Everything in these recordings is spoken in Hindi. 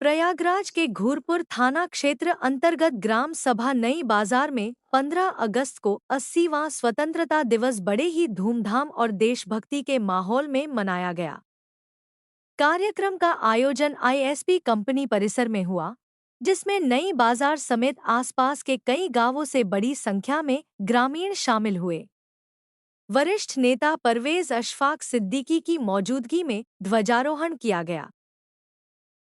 प्रयागराज के घूरपुर थाना क्षेत्र अंतर्गत ग्राम सभा नई बाजार में 15 अगस्त को 80वां स्वतंत्रता दिवस बड़े ही धूमधाम और देशभक्ति के माहौल में मनाया गया। कार्यक्रम का आयोजन आईएसपी कंपनी परिसर में हुआ, जिसमें नई बाजार समेत आसपास के कई गांवों से बड़ी संख्या में ग्रामीण शामिल हुए। वरिष्ठ नेता परवेज अशफाक सिद्दीकी की मौजूदगी में ध्वजारोहण किया गया।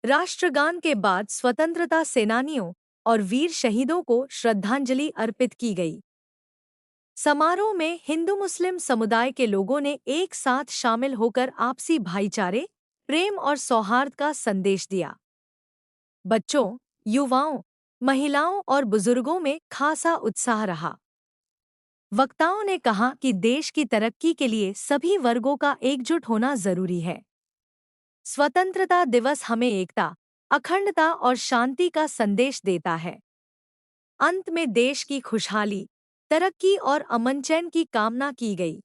राष्ट्रगान के बाद स्वतंत्रता सेनानियों और वीर शहीदों को श्रद्धांजलि अर्पित की गई। समारोह में हिंदू मुस्लिम समुदाय के लोगों ने एक साथ शामिल होकर आपसी भाईचारे, प्रेम और सौहार्द का संदेश दिया। बच्चों, युवाओं, महिलाओं और बुजुर्गों में खासा उत्साह रहा। वक्ताओं ने कहा कि देश की तरक्की के लिए सभी वर्गों का एकजुट होना जरूरी है। स्वतंत्रता दिवस हमें एकता, अखंडता और शांति का संदेश देता है। अंत में देश की खुशहाली, तरक्की और अमन चैन की कामना की गई।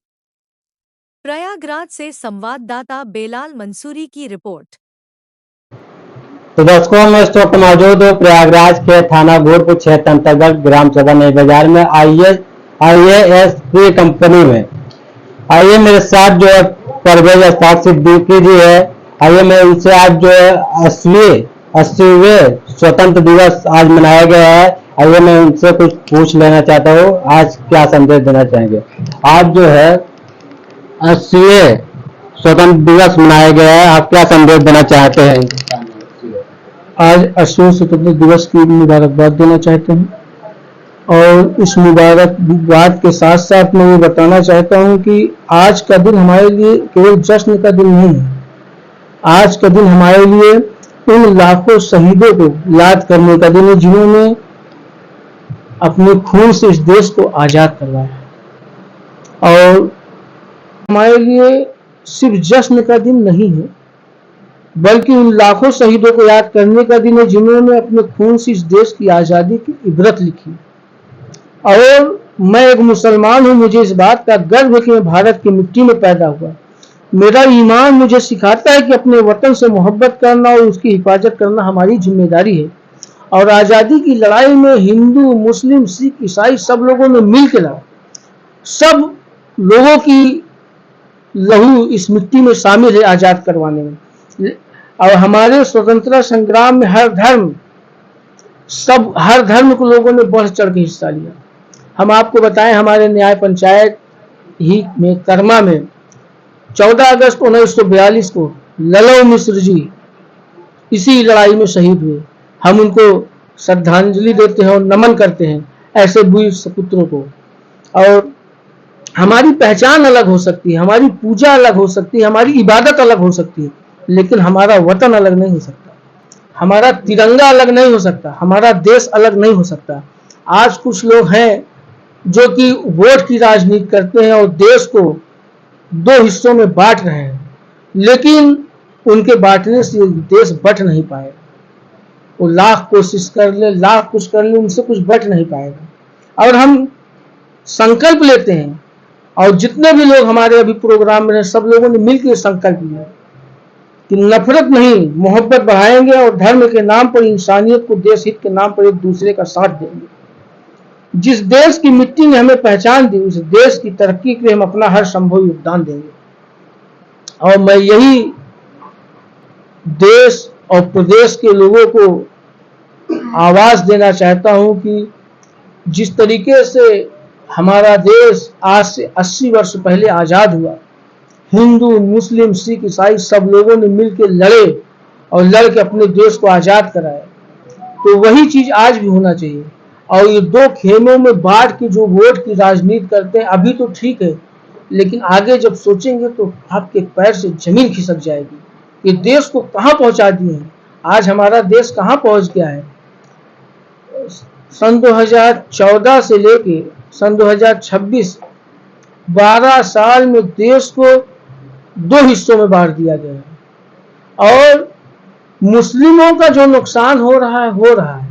प्रयागराज से संवाददाता बेलाल मंसूरी की रिपोर्ट। तो दर्शकों, मैं इस वक्त मौजूद हूँ प्रयागराज के थाना घोरपुर क्षेत्र अंतर्गत ग्राम सभा नई बाजार में आईएएसपी कंपनी में। आइए मेरे साथ जो है परवेज अशफाक सिद्दीकी जी है। आइए मैं उनसे आज जो है 80वें स्वतंत्र दिवस आज मनाया गया है। आइए मैं उनसे कुछ पूछ लेना चाहता हूँ, आज क्या संदेश देना चाहेंगे। आज जो है 80वें स्वतंत्र दिवस मनाया गया है, आप क्या संदेश देना चाहते हैं? आज 80वें स्वतंत्रता दिवस की मुबारकबाद देना चाहते हैं और इस मुबारकबाद के साथ साथ मैं ये बताना चाहता हूं कि आज का दिन हमारे लिए केवल जश्न का दिन नहीं है। आज का दिन हमारे लिए उन लाखों शहीदों को याद करने का दिन है जिन्होंने अपने खून से इस देश को आजाद करवाया। और हमारे लिए सिर्फ जश्न का दिन नहीं है, बल्कि उन लाखों शहीदों को याद करने का दिन है जिन्होंने अपने खून से इस देश की आजादी की इबरत लिखी। और मैं एक मुसलमान हूं, मुझे इस बात का गर्व है कि मैं भारत की मिट्टी में पैदा हुआ। मेरा ईमान मुझे सिखाता है कि अपने वतन से मोहब्बत करना और उसकी हिफाजत करना हमारी जिम्मेदारी है। और आजादी की लड़ाई में हिंदू, मुस्लिम, सिख, ईसाई सब लोगों ने मिलकर लड़ा। सब लोगों की लहू इस मिट्टी में शामिल है आजाद करवाने में। और हमारे स्वतंत्रता संग्राम में हर धर्म के लोगों ने बढ़ चढ़ के हिस्सा लिया। हम आपको बताएं, हमारे न्याय पंचायत ही में कर्मा में 14 अगस्त 1942 को ललौ मिश्र जी इसी लड़ाई में शहीद हुए। हम उनको श्रद्धांजलि देते हैं और नमन करते हैं ऐसे वीर सपुत्रों को। और हमारी पहचान अलग हो सकती है, हमारी पूजा अलग हो सकती है, हमारी इबादत अलग हो सकती है, लेकिन हमारा वतन अलग नहीं हो सकता, हमारा तिरंगा अलग नहीं हो सकता, हमारा देश अलग नहीं हो सकता। आज कुछ लोग हैं जो कि वोट की राजनीति करते हैं और देश को दो हिस्सों में बांट रहे हैं, लेकिन उनके बांटने से देश बट नहीं पाएगा। वो लाख कोशिश कर ले, लाख कुछ कर ले, उनसे कुछ बट नहीं पाएगा। और हम संकल्प लेते हैं, और जितने भी लोग हमारे अभी प्रोग्राम में हैं, सब लोगों ने मिलकर संकल्प लिया कि नफरत नहीं, मोहब्बत बढ़ाएंगे और धर्म के नाम पर, इंसानियत को देश हित के नाम पर एक दूसरे का साथ देंगे। जिस देश की मिट्टी ने हमें पहचान दी, उस देश की तरक्की के लिए हम अपना हर संभव योगदान देंगे। और मैं यही देश और प्रदेश के लोगों को आवाज देना चाहता हूं कि जिस तरीके से हमारा देश आज से 80 वर्ष पहले आजाद हुआ, हिंदू, मुस्लिम, सिख, ईसाई सब लोगों ने मिलकर लड़े और लड़ के अपने देश को आजाद कराया, तो वही चीज आज भी होना चाहिए। और ये दो खेमों में बांट के जो वोट की राजनीति करते हैं, अभी तो ठीक है, लेकिन आगे जब सोचेंगे तो आपके पैर से जमीन खिसक जाएगी। ये देश को कहां पहुंचा दिए हैं, आज हमारा देश कहां पहुंच गया है। सन 2014 से लेके सन 2026 12 साल में देश को दो हिस्सों में बांट दिया गया है। और मुस्लिमों का जो नुकसान हो रहा है,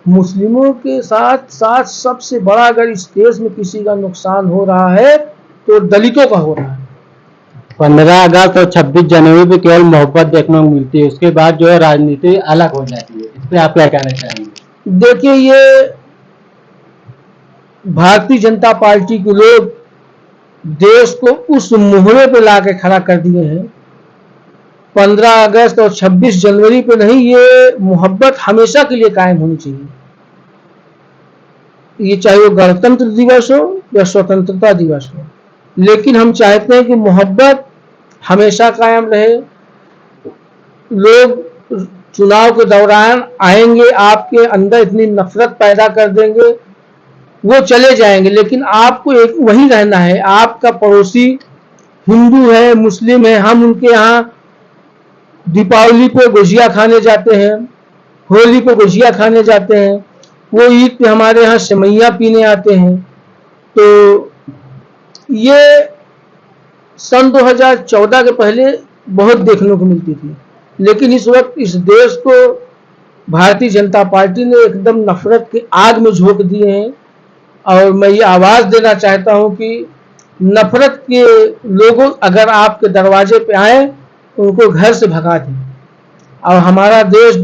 मुस्लिमों के साथ साथ सबसे बड़ा अगर इस देश में किसी का नुकसान हो रहा है तो दलितों का हो रहा है। 15 अगस्त और 26 जनवरी पे केवल मोहब्बत देखने को मिलती है, उसके बाद जो है राजनीति अलग हो जाती है। इस पे आप क्या कहना चाहेंगे? देखिए, ये भारतीय जनता पार्टी के लोग देश को उस मोहरे पे ला के खड़ा कर दिए हैं। 15 अगस्त और 26 जनवरी पे नहीं, ये मोहब्बत हमेशा के लिए कायम होनी चाहिए। ये चाहे वो गणतंत्र दिवस हो या स्वतंत्रता दिवस हो, लेकिन हम चाहते हैं कि मोहब्बत हमेशा कायम रहे। लोग चुनाव के दौरान आएंगे, आपके अंदर इतनी नफरत पैदा कर देंगे, वो चले जाएंगे, लेकिन आपको एक वहीं रहना है। आपका पड़ोसी हिंदू है, मुस्लिम है, हम उनके यहाँ दीपावली पे गुजिया खाने जाते हैं, होली पे गुजिया खाने जाते हैं, वो ईद पे हमारे यहाँ सेवैयाँ पीने आते हैं। तो ये सन 2014 के पहले बहुत देखने को मिलती थी, लेकिन इस वक्त इस देश को भारतीय जनता पार्टी ने एकदम नफरत की आग में झोंक दिए हैं। और मैं ये आवाज देना चाहता हूं कि नफरत के लोगों अगर आपके दरवाजे पे आए, उनको घर से भगा दें। और हमारा देश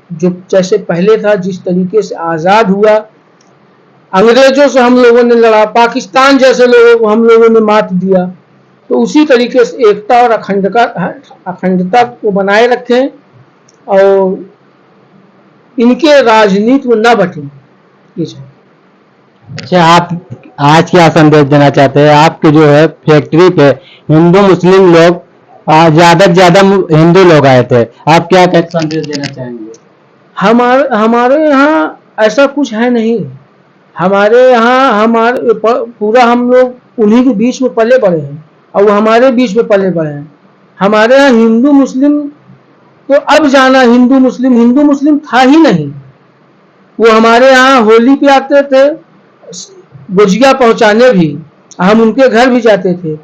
जो जैसे पहले था, जिस तरीके से आजाद हुआ, अंग्रेजों से हम लोगों ने लड़ा, पाकिस्तान जैसे लोगों को हम लोगों ने मात दिया, तो उसी तरीके से एकता और अखंडता को बनाए रखें और इनके राजनीति में न बटें। ये अच्छा, आप आज क्या संदेश देना चाहते हैं? आपके जो है फैक्ट्री पे हिंदू मुस्लिम लोग ज्यादा से ज्यादा हिंदू लोग आए थे, आप क्या संदेश देना चाहेंगे? हमारे यहाँ ऐसा कुछ है नहीं। हमारे यहाँ पूरा हम लोग उन्हीं के बीच में पले बड़े हैं और वो हमारे बीच में पले बड़े हैं। हमारे यहाँ हिंदू मुस्लिम तो अब जाना, हिंदू मुस्लिम था ही नहीं। वो हमारे यहाँ होली पे आते थे, गुजिया पहुंचाने भी, हम उनके घर भी जाते थे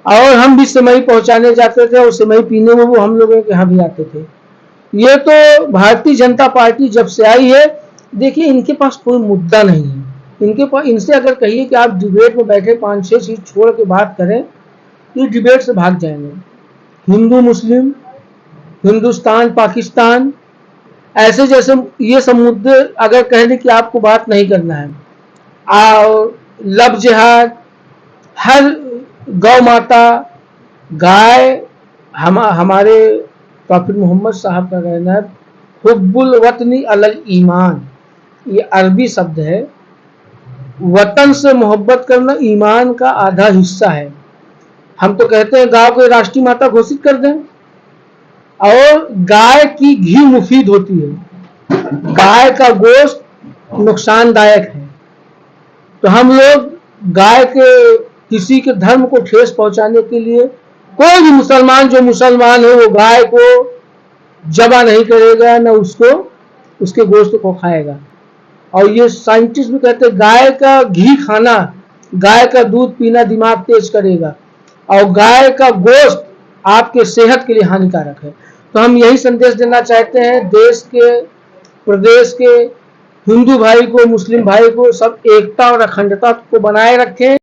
और हम भी सेवई पहुंचाने जाते थे और सेवई पीने में वो हम लोगों के यहाँ भी आते थे। ये तो भारतीय जनता पार्टी जब से आई है, देखिए इनके पास कोई मुद्दा नहीं है। इनके पास, इनसे अगर कहिए कि आप डिबेट में बैठे 5-6 सीट छोड़ के बात करें, ये डिबेट से भाग जाएंगे। हिंदू मुस्लिम, हिंदुस्तान पाकिस्तान, ऐसे जैसे ये सब मुद्दे अगर कह दें कि आपको बात नहीं करना है, और लव जिहाद, हर गौ माता, गाय, हमारे प्रॉफिट मोहम्मद साहब का कहना है हुब्बुल वतनी अलल ईमान, ये अरबी शब्द है। वतन से मोहब्बत करना ईमान का आधा हिस्सा है। हम तो कहते हैं गाय को राष्ट्रीय माता घोषित कर दें, और गाय की घी मुफीद होती है, गाय का गोश्त नुकसानदायक है। तो हम लोग गाय के किसी के धर्म को ठेस पहुंचाने के लिए, कोई भी मुसलमान जो मुसलमान है वो गाय को जबा नहीं करेगा, न उसको उसके गोश्त को खाएगा। और ये साइंटिस्ट भी कहते हैं गाय का घी खाना, गाय का दूध पीना दिमाग तेज करेगा, और गाय का गोश्त आपके सेहत के लिए हानिकारक है। तो हम यही संदेश देना चाहते हैं देश के, प्रदेश के हिंदू भाई को, मुस्लिम भाई को, सब एकता और अखंडता को बनाए रखें।